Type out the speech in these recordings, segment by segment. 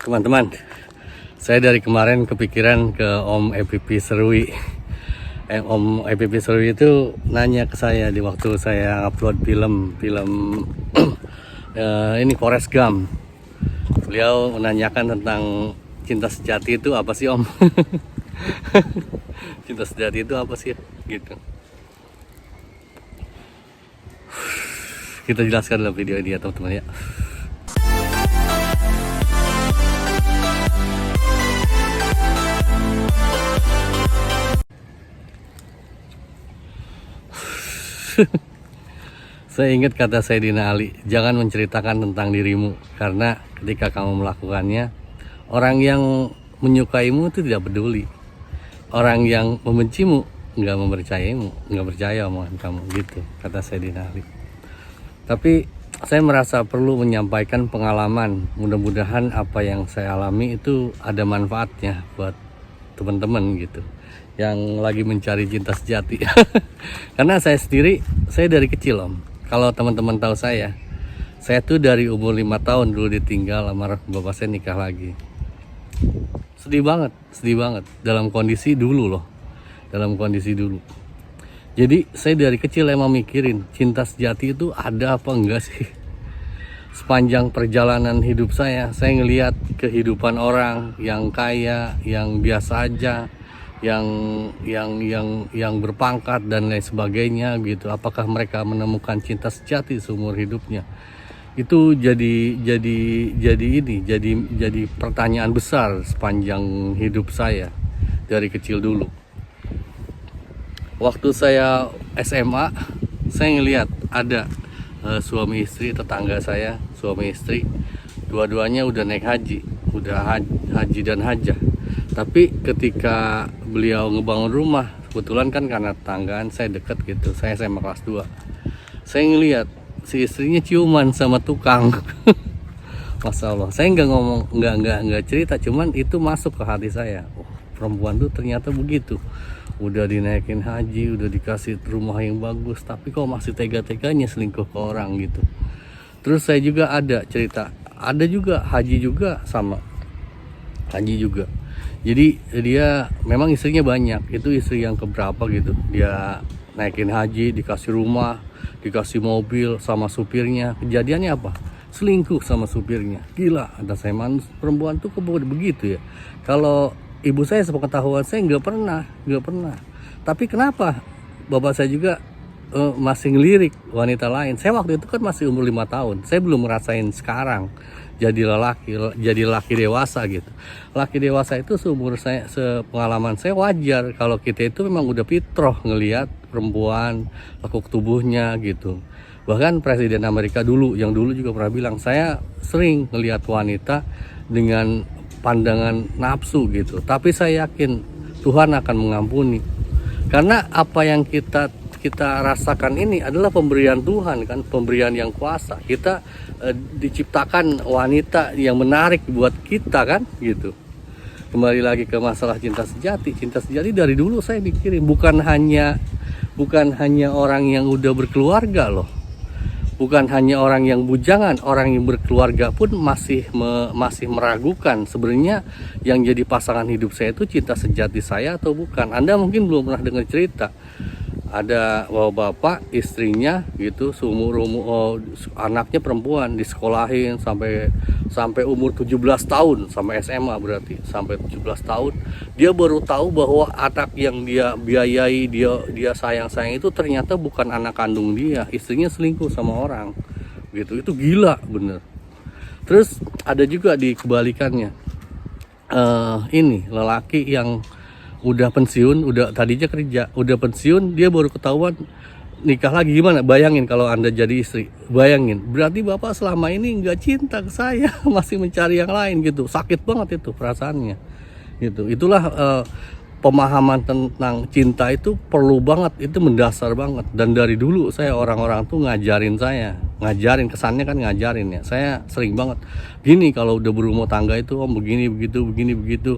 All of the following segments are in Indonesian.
Teman-teman, saya dari kemarin kepikiran ke Om EPP Serwi. Om EPP Serwi itu nanya ke saya di waktu saya upload film ini Forrest Gump. Beliau menanyakan tentang cinta sejati itu apa sih, Om? Cinta sejati itu apa sih? Gitu. Kita jelaskan dalam video ini ya teman-teman ya. Saya ingat kata Sayyidina Ali, jangan menceritakan tentang dirimu, karena ketika kamu melakukannya, orang yang menyukaimu itu tidak peduli, orang yang membencimu nggak percaya omongan kamu, gitu kata Sayyidina Ali. Tapi saya merasa perlu menyampaikan pengalaman, mudah-mudahan apa yang saya alami itu ada manfaatnya buat teman-teman gitu yang lagi mencari cinta sejati. Karena saya sendiri, saya dari kecil, Om. Kalau teman-teman tahu saya tuh dari umur 5 tahun dulu ditinggal sama bapak saya, nikah lagi. Sedih banget dalam kondisi dulu loh. Jadi saya dari kecil emang mikirin cinta sejati itu ada apa enggak sih. Sepanjang perjalanan hidup saya ngelihat kehidupan orang yang kaya, yang biasa aja, yang berpangkat dan lain sebagainya gitu. Apakah mereka menemukan cinta sejati seumur hidupnya? Itu jadi pertanyaan besar sepanjang hidup saya dari kecil dulu. Waktu saya SMA, saya ngelihat ada suami istri tetangga saya, suami istri dua-duanya udah naik haji, haji dan hajah. Tapi ketika beliau ngebangun rumah, kebetulan kan karena tetanggaan saya deket gitu, saya SMA kelas 2. Saya ngelihat si istrinya ciuman sama tukang. Masya Allah, saya nggak cerita, cuman itu masuk ke hati saya. Oh, perempuan tuh ternyata begitu. Udah dinaikin haji, udah dikasih rumah yang bagus, tapi kok masih tega-teganya selingkuh ke orang gitu. Terus saya juga ada cerita, ada juga haji juga sama haji juga. Jadi dia memang istrinya banyak, itu istri yang keberapa gitu. Dia naikin haji, dikasih rumah, dikasih mobil sama supirnya. Kejadiannya apa? Selingkuh sama supirnya. Gila, ada saya perempuan tuh kok begitu ya. Kalau ibu saya sepengetahuan saya nggak pernah. Tapi kenapa bapak saya juga masih ngelirik wanita lain? Saya waktu itu kan masih umur 5 tahun. Saya belum ngerasain sekarang jadi laki dewasa gitu. Laki dewasa itu seumur saya, sepengalaman saya wajar kalau kita itu memang udah fitrah ngelihat perempuan, lekuk tubuhnya gitu. Bahkan Presiden Amerika dulu, yang dulu juga pernah bilang, saya sering ngelihat wanita dengan pandangan nafsu gitu. Tapi saya yakin Tuhan akan mengampuni. Karena apa yang kita rasakan ini adalah pemberian Tuhan kan, pemberian yang kuasa. Kita diciptakan wanita yang menarik buat kita kan gitu. Kembali lagi ke masalah cinta sejati. Cinta sejati dari dulu saya mikirin bukan hanya orang yang udah berkeluarga loh. Bukan hanya orang yang bujangan, orang yang berkeluarga pun masih meragukan sebenarnya yang jadi pasangan hidup saya itu cinta sejati saya atau bukan. Anda mungkin belum pernah dengar cerita. Ada bapak istrinya gitu, anaknya perempuan disekolahin sampai umur 17 tahun, sampai SMA berarti sampai 17 tahun dia baru tahu bahwa anak yang dia biayai, dia sayang itu ternyata bukan anak kandung dia, istrinya selingkuh sama orang gitu. Itu gila bener. Terus ada juga di kebalikannya, ini lelaki yang udah pensiun, tadinya kerja, udah pensiun, dia baru ketahuan nikah lagi. Gimana? Bayangin kalau Anda jadi istri, bayangin, berarti bapak selama ini nggak cinta ke saya, masih mencari yang lain gitu. Sakit banget itu perasaannya gitu. Itulah pemahaman tentang cinta itu perlu banget, itu mendasar banget. Dan dari dulu orang-orang tuh ngajarin kesannya kan ngajarin ya. Saya sering banget gini, kalau udah berumah tangga itu Om begini begitu.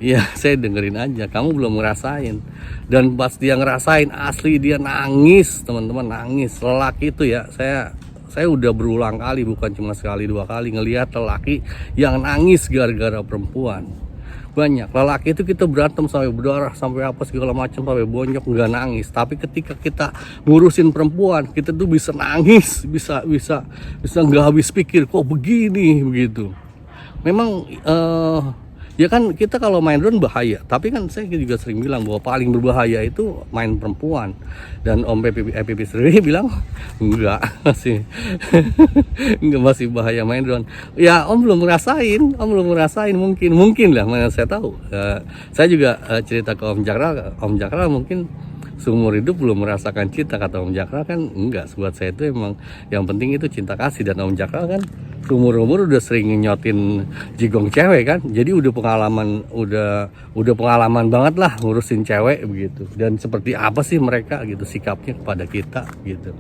Ya saya dengerin aja, kamu belum ngerasain. Dan pas dia ngerasain asli dia nangis, teman-teman, nangis. Lelaki itu ya, saya Saya udah berulang kali, bukan cuma sekali dua kali, ngelihat lelaki yang nangis gara-gara perempuan. Banyak lelaki itu kita berantem sampai berdarah, sampai apa segala macam, sampai bonyok, nggak nangis. Tapi ketika kita ngurusin perempuan, kita tuh bisa nangis, bisa nggak habis pikir, kok begini begitu. Memang ya kan kita kalau main drone bahaya, tapi kan saya juga sering bilang bahwa paling berbahaya itu main perempuan. Dan Om PPP sendiri bilang enggak, masih bahaya main drone. Ya Om belum ngerasain, mungkin lah, mana saya tahu. Saya juga cerita ke Om Jakra mungkin seumur hidup belum merasakan cinta, kata Om Jakra kan enggak. Buat saya itu emang yang penting itu cinta kasih, dan Om Jakra kan umur udah sering nyotin jigong cewek kan, jadi udah pengalaman banget lah ngurusin cewek begitu. Dan seperti apa sih mereka gitu sikapnya kepada kita gitu.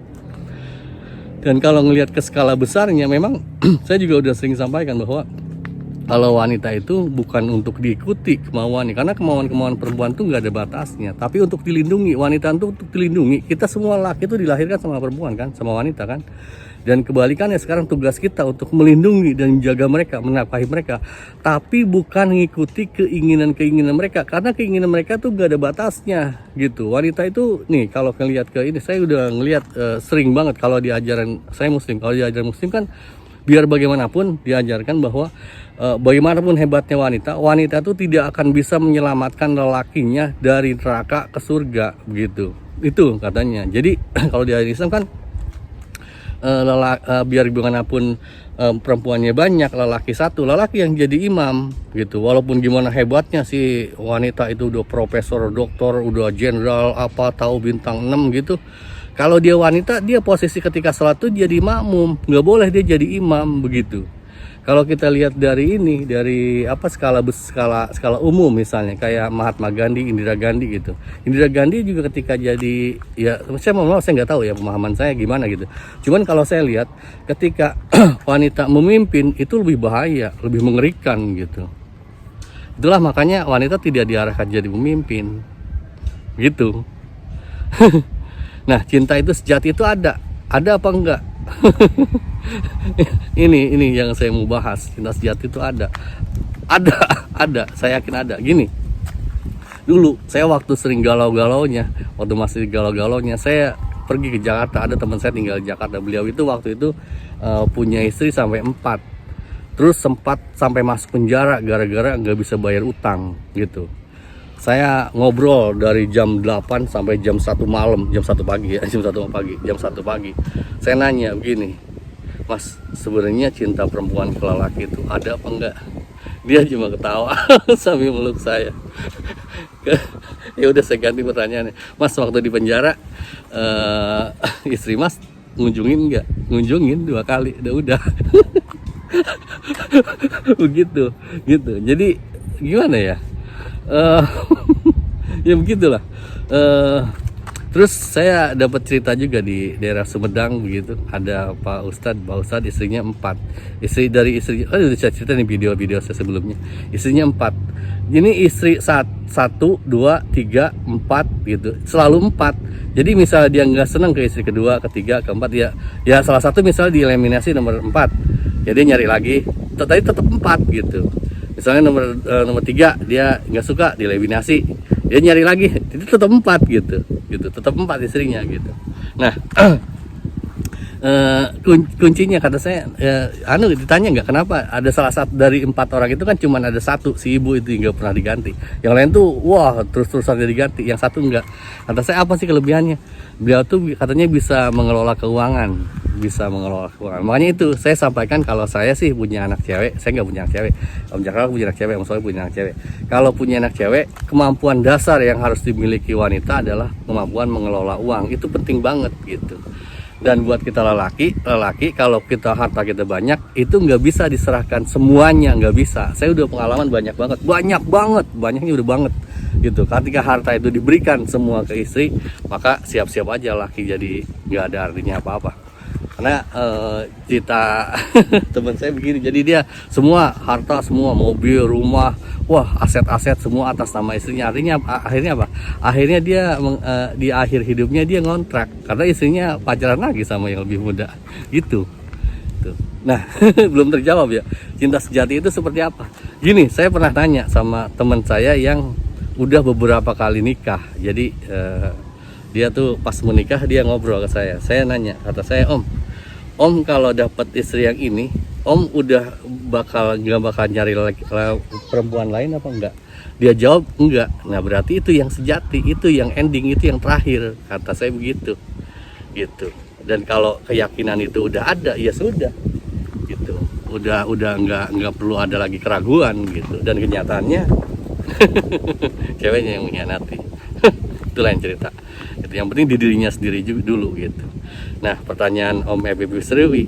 Dan kalau ngelihat ke skala besarnya, memang saya juga udah sering sampaikan bahwa kalau wanita itu bukan untuk diikuti kemauannya, karena kemauan perempuan tuh nggak ada batasnya, tapi untuk dilindungi. Wanita itu untuk dilindungi. Kita semua laki itu dilahirkan sama perempuan kan, sama wanita kan. Dan kebalikannya sekarang tugas kita untuk melindungi dan menjaga mereka, menafkahi mereka, tapi bukan mengikuti keinginan mereka, karena keinginan mereka tuh gak ada batasnya gitu. Wanita itu nih, kalau ngelihat ke ini, saya udah ngelihat sering banget kalau di ajaran saya Muslim. Kalau di ajaran Muslim kan biar bagaimanapun diajarkan bahwa bagaimanapun hebatnya wanita itu tidak akan bisa menyelamatkan lelakinya dari neraka ke surga begitu. Itu katanya. Jadi kalau di ajaran Islam kan biar bagaimanapun perempuannya banyak, lelaki satu, lelaki yang jadi imam gitu. Walaupun gimana hebatnya si wanita itu udah profesor, doktor, udah jenderal apa, tahu bintang 6 gitu, kalau dia wanita, dia posisi ketika sholat tuh jadi makmum, nggak boleh dia jadi imam begitu. Kalau kita lihat dari skala umum, misalnya kayak Mahatma Gandhi, Indira Gandhi gitu. Indira Gandhi juga ketika jadi, ya saya nggak tahu ya pemahaman saya gimana gitu. Cuman kalau saya lihat ketika wanita memimpin itu lebih bahaya, lebih mengerikan gitu. Itulah makanya wanita tidak diarahkan jadi pemimpin gitu. Nah, cinta itu sejati itu ada apa enggak? ini yang saya mau bahas. Cinta sejati itu ada, saya yakin ada. Gini, dulu saya waktu sering galau-galaunya, waktu masih galau-galaunya, saya pergi ke Jakarta. Ada teman saya tinggal di Jakarta. Beliau itu waktu itu punya istri sampai 4, terus sempat sampai masuk penjara gara-gara nggak bisa bayar utang gitu. Saya ngobrol dari jam 8 sampai jam 1 malam, jam 1 pagi. Saya nanya begini, Mas, sebenarnya cinta perempuan ke lelaki itu ada apa enggak? Dia cuma ketawa sambil meluk saya. Ya udah, saya ganti pertanyaannya. Mas, waktu di penjara istri Mas ngunjungin enggak? Ngunjungin 2 kali, udah. Begitu gitu. Jadi gimana ya? Ya begitulah. Terus saya dapat cerita juga di daerah Sumedang begitu. Ada Pak Ustadz istrinya 4. Udah saya cerita nih video saya sebelumnya. Istrinya 4. Ini istri 1, 2, 3, 4 gitu. Selalu 4. Jadi misalnya dia nggak senang ke istri kedua, ketiga, keempat, ya salah satu misalnya dieliminasi nomor 4. Jadi nyari lagi, tadi tetap 4 gitu. Misalnya nomor 3 dia nggak suka, dieliminasi, dia nyari lagi, itu tetap 4 gitu, tetap 4 istrinya gitu. Nah, kuncinya kata saya, ditanya nggak kenapa ada salah satu dari 4 orang itu kan cuma ada 1, si ibu itu nggak pernah diganti, yang lain tuh wah terus-terusan diganti, yang 1 enggak. Kata saya, apa sih kelebihannya? Beliau tuh katanya bisa mengelola keuangan. Makanya itu saya sampaikan, kalau saya sih punya anak cewek, saya nggak punya anak cewek. Om Jakra punya anak cewek, Om Soe punya anak cewek. Kalau punya anak cewek, kemampuan dasar yang harus dimiliki wanita adalah kemampuan mengelola uang. Itu penting banget gitu. Dan buat kita lelaki kalau kita harta kita banyak, itu nggak bisa diserahkan semuanya, nggak bisa. Saya udah pengalaman banyak banyaknya udah banget gitu. Ketika harta itu diberikan semua ke istri, maka siap-siap aja laki jadi nggak ada artinya apa-apa. Karena cita teman saya begini, jadi dia semua harta, semua mobil, rumah, wah aset-aset semua atas nama istrinya. Artinya akhirnya apa? Akhirnya dia di akhir hidupnya dia ngontrak karena istrinya pacaran lagi sama yang lebih muda gitu. Tuh. Nah belum terjawab ya, cinta sejati itu seperti apa? Gini, saya pernah tanya sama teman saya yang udah beberapa kali nikah. Jadi dia tuh pas menikah dia ngobrol ke saya nanya, kata saya, Om kalau dapat istri yang ini, Om udah nggak bakal nyari lagi perempuan lain apa enggak? Dia jawab enggak. Nah berarti itu yang sejati, itu yang ending, itu yang terakhir, kata saya begitu gitu. Dan kalau keyakinan itu udah ada, ya sudah gitu, udah nggak perlu ada lagi keraguan gitu. Dan kenyataannya ceweknya yang mengkhianati. Itu lain cerita gitu. Yang penting di dirinya sendiri juga dulu gitu. Nah pertanyaan Om Ebi Sriwi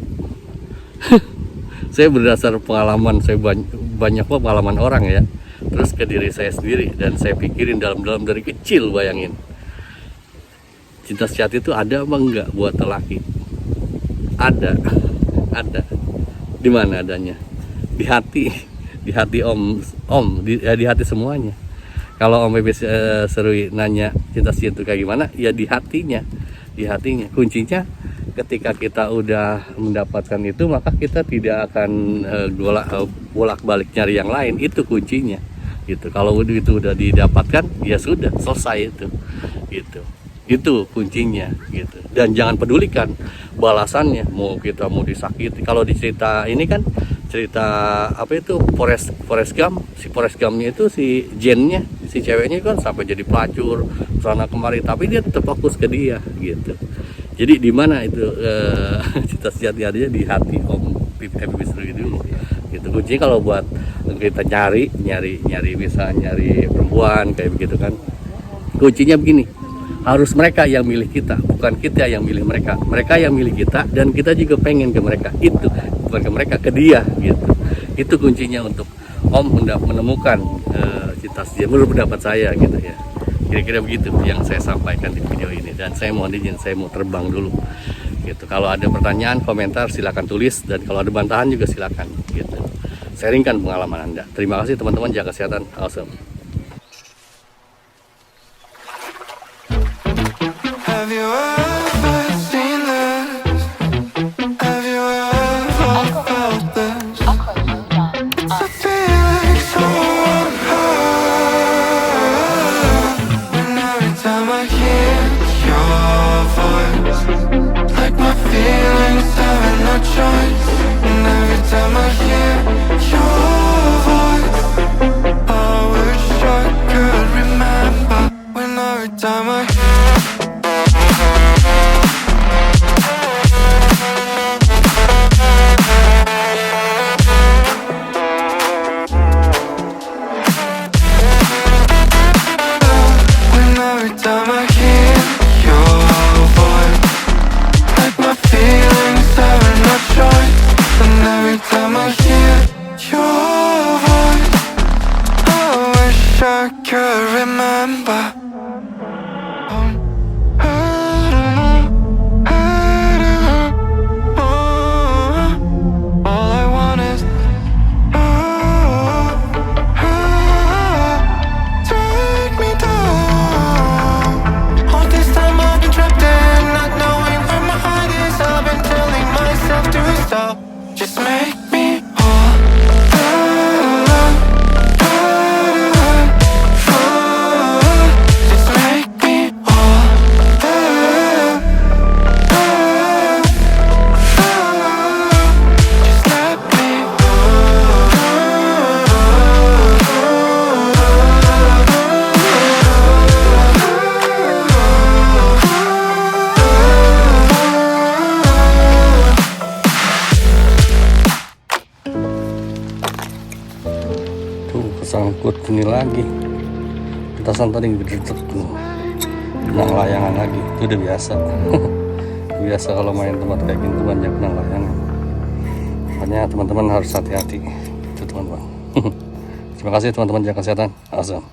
saya berdasar pengalaman saya, banyak pengalaman orang ya, terus ke diri saya sendiri, dan saya pikirin dalam-dalam dari kecil. Bayangin, cinta sejati itu ada apa enggak buat lelaki? Ada. Di mana adanya? Di hati di hati semuanya. Kalau Om Ebi Sriwi nanya cinta sejati itu kayak gimana, ya di hatinya. Kuncinya ketika kita udah mendapatkan itu, maka kita tidak akan bolak-balik nyari yang lain. Itu kuncinya gitu. Kalau itu udah didapatkan, ya sudah selesai itu gitu. Itu kuncinya gitu. Dan jangan pedulikan balasannya, mau disakiti. Kalau di cerita ini kan cerita apa itu, Forrest Gump. Si Forrest Gumpnya itu si Jane-nya, si ceweknya kan sampai jadi pelacur sana kemari, tapi dia tetap fokus ke dia gitu. Jadi di mana itu cinta sejati adanya di hati Om Ebi Sriwi dulu gitu. Kuncinya kalau buat kita nyari perempuan kayak begitu kan, kuncinya begini, harus mereka yang milih kita, bukan kita yang milih mereka. Mereka yang milih kita, dan kita juga pengen ke mereka. Itu bukan ke mereka, ke dia gitu. Itu kuncinya untuk Om menemukan cinta sejati menurut pendapat saya gitu ya. Kira-kira begitu yang saya sampaikan di video ini. Dan saya mohon izin, saya mau terbang dulu gitu. Kalau ada pertanyaan, komentar silakan tulis, dan kalau ada bantahan juga silakan gitu. Sharingkan pengalaman Anda. Terima kasih teman-teman, jaga kesehatan. Awesome. Have you ever seen this? Have you ever felt this? It's a feeling so unheard. And every time I hear your voice, like my feelings having no choice. And every time I hear your voice, I wish I could remember. When every time I every time I hear your voice, like my feelings having no choice. And every time I hear your voice, I wish I could remember. All I want is take me down. All this time I've been trapped in, not knowing where my heart is. I've been telling myself to stop. Just make me whole. Just make me whole. Just let me Tuh kesangkut ini lagi. Petasan tadi gede tuh. Benang layangan lagi. Itu udah biasa. Biasa kalau main tempat kayak gini tuh banyak benang layangan. Makanya teman-teman harus hati-hati. Itu teman-teman. Terima kasih teman-teman, jaga kesehatan. Awesome.